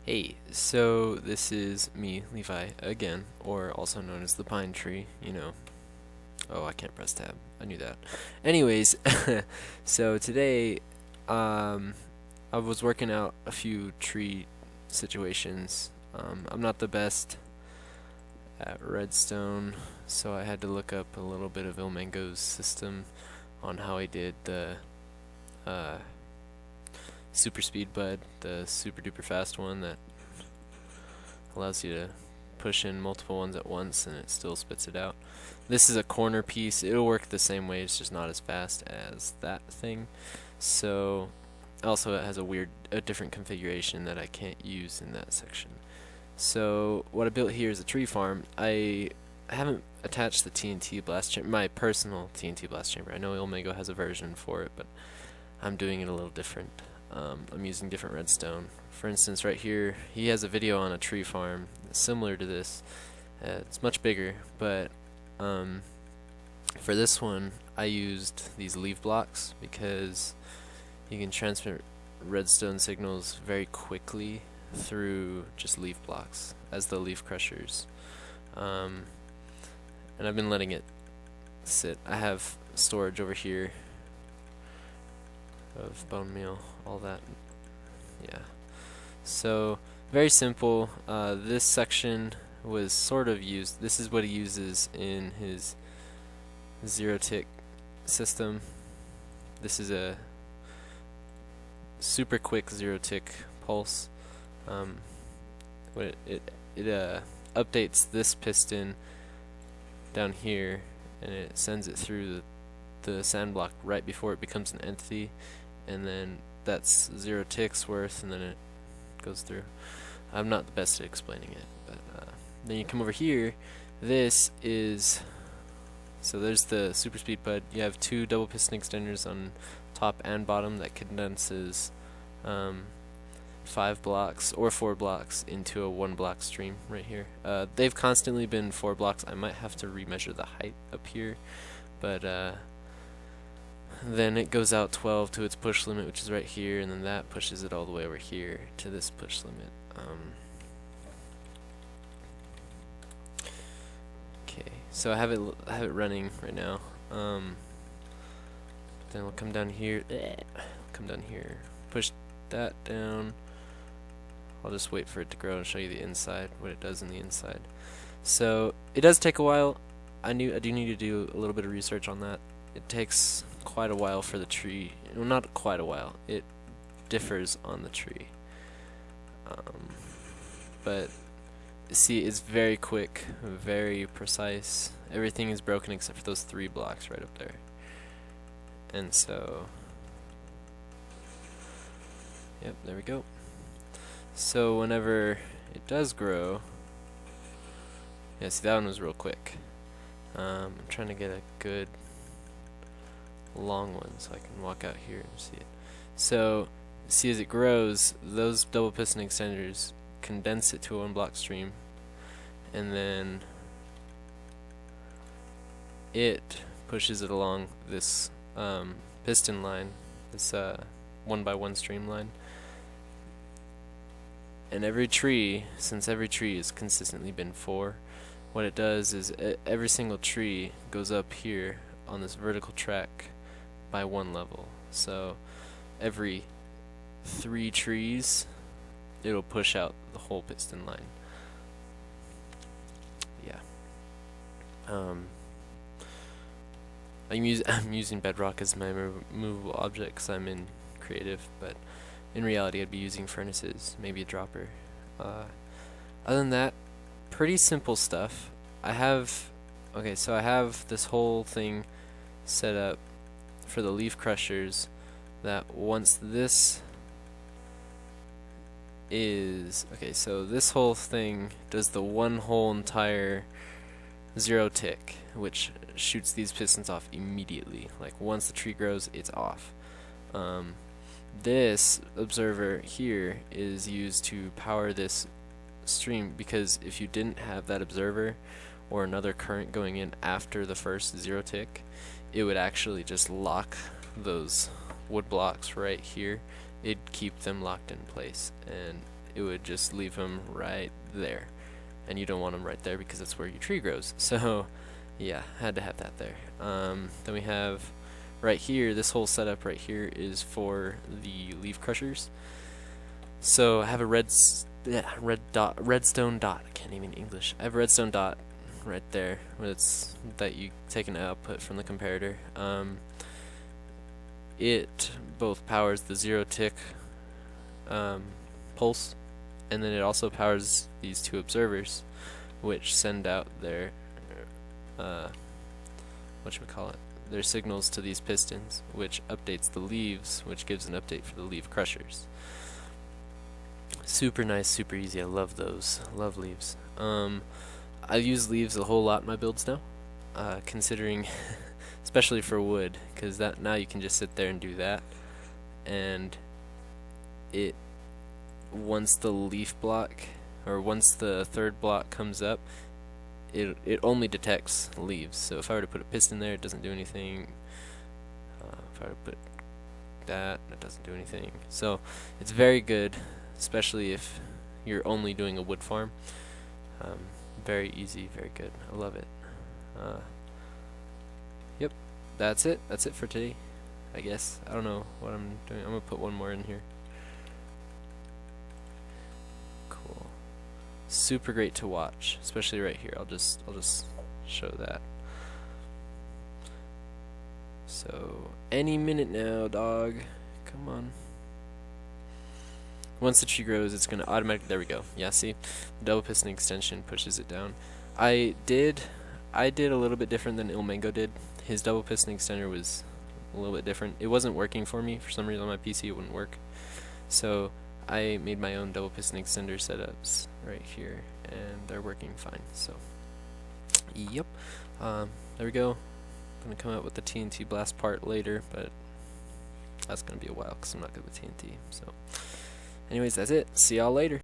Hey, so this is me, Levi, again, or also known as the pine tree, Oh, I can't press tab. I knew that. Anyways, so today, um, I was working out a few tree situations. I'm not the best at redstone, so I had to look up a little bit of ilmangos system on how he did the uh, super speed bud, the super duper fast one that allows you to push in multiple ones at once and it still spits it out. This is a corner piece. It'll work the same way, it's just not as fast as that thing. So also it has a different configuration that I can't use in that section. So what I built here is a tree farm. I haven't attached the TNT blast chamber, my personal TNT blast chamber. I know Ilmango has a version for it, but I'm doing it a little different. I'm using different redstone. For instance, right here, he has a video on a tree farm similar to this. It's much bigger, but for this one, I used these leaf blocks because you can transmit redstone signals very quickly through just leaf blocks as the leaf crushers. And I've been letting it sit. I have storage over here of bone meal, all that. Yeah. So very simple. This section was sort of used. This is what he uses in his zero tick system. This is a super quick zero tick pulse. It updates this piston down here, and it sends it through the sand block right before it becomes an entity, and then that's 0 ticks worth, and then it goes through. I'm not the best at explaining it, but then you come over here. This is so there's the super speed bud. You have 2 double piston extenders on top and bottom that condenses 5 blocks or 4 blocks into a 1 block stream right here. They've constantly been 4 blocks. I might have to remeasure the height up here, but then it goes out 12 to its push limit, which is right here, and then that pushes it all the way over here to this push limit. Okay, so I have it running right now. Then we'll come down here. Push that down. I'll just wait for it to grow and show you the inside, what it does in the inside. So it does take a while. I do need to do a little bit of research on that. It takes quite a while for the tree. Well, not quite a while. It differs on the tree. But see, it's very quick, very precise. Everything is broken except for those 3 blocks right up there. And so, yep, there we go. So whenever it does grow, yeah, see, that one was real quick. I'm trying to get a good long one so I can walk out here and see it. So see, as it grows, those double piston extenders condense it to a 1 block stream, and then it pushes it along this piston line, this 1 by 1 streamline. And every tree, since every tree has consistently been 4, what it does is every single tree goes up here on this vertical track by 1 level. So every 3 trees, it'll push out the whole piston line. Yeah. I'm using bedrock as my movable object because I'm in creative, but in reality I'd be using furnaces, maybe a dropper. Other than that, pretty simple stuff. I have this whole thing set up for the leaf crushers, that once this is so this whole thing does the one whole entire 0 tick, which shoots these pistons off immediately. Like once the tree grows, it's off. This observer here is used to power this stream, because if you didn't have that observer or another current going in after the first 0 tick, it would actually just lock those wood blocks right here. It'd keep them locked in place, and it would just leave them right there. And you don't want them right there because that's where your tree grows. So yeah, had to have that there. Then we have right here, this whole setup right here is for the leaf crushers. So I have a redstone dot. I can't even English. I have a redstone dot right there. That you take an output from the comparator. It both powers the 0 tick pulse, and then it also powers these 2 observers, which send out their their signals to these pistons, which updates the leaves, which gives an update for the leaf crushers. Super nice, super easy. I love those. Love leaves. I use leaves a whole lot in my builds now, considering, especially for wood, because that now you can just sit there and do that, and once the leaf block, or once the 3rd block comes up, it only detects leaves. So if I were to put a piston there, it doesn't do anything. If I were to put that, it doesn't do anything. So it's very good, especially if you're only doing a wood farm. Very easy, very good. I love it. Yep, that's it. That's it for today, I guess. I don't know what I'm doing. I'm gonna put one more in here. Cool. Super great to watch, especially right here. I'll just show that. So any minute now, dog. Come on. Once the tree grows, it's gonna automatically. There we go. Yeah, see, the double piston extension pushes it down. I did a little bit different than ilmango did. His double piston extender was a little bit different. It wasn't working for me for some reason on my PC. It wouldn't work. So I made my own double piston extender setups right here, and they're working fine. So yep, there we go. I'm gonna come out with the TNT blast part later, but that's gonna be a while because I'm not good with TNT. So anyways, that's it. See y'all later.